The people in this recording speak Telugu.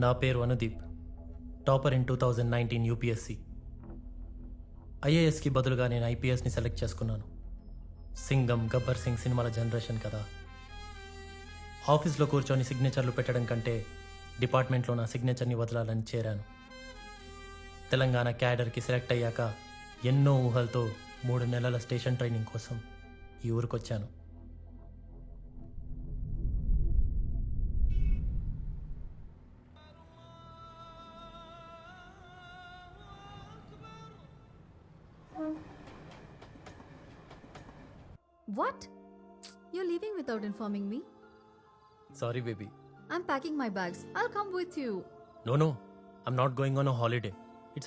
నా పేరు అనుదీప్, టాపర్ ఇన్ 2019 యూపీఎస్సీ. ఐఏఎస్కి బదులుగా నేను ఐపీఎస్ని సెలెక్ట్ చేసుకున్నాను. సింగం, గబ్బర్ సింగ్ సినిమాల జనరేషన్ కదా. ఆఫీస్లో కూర్చొని సిగ్నేచర్లు పెట్టడం కంటే డిపార్ట్మెంట్లో నా సిగ్నేచర్ని వదలాలని చేరాను. తెలంగాణ క్యాడర్కి సెలెక్ట్ అయ్యాక ఎన్నో ఊహలతో 3 నెలల స్టేషన్ ట్రైనింగ్ కోసం ఈ ఊరికొచ్చాను. What? You're leaving without informing me? Sorry baby. I'm packing my bags. I'll come with you. No, I'm not going on a holiday.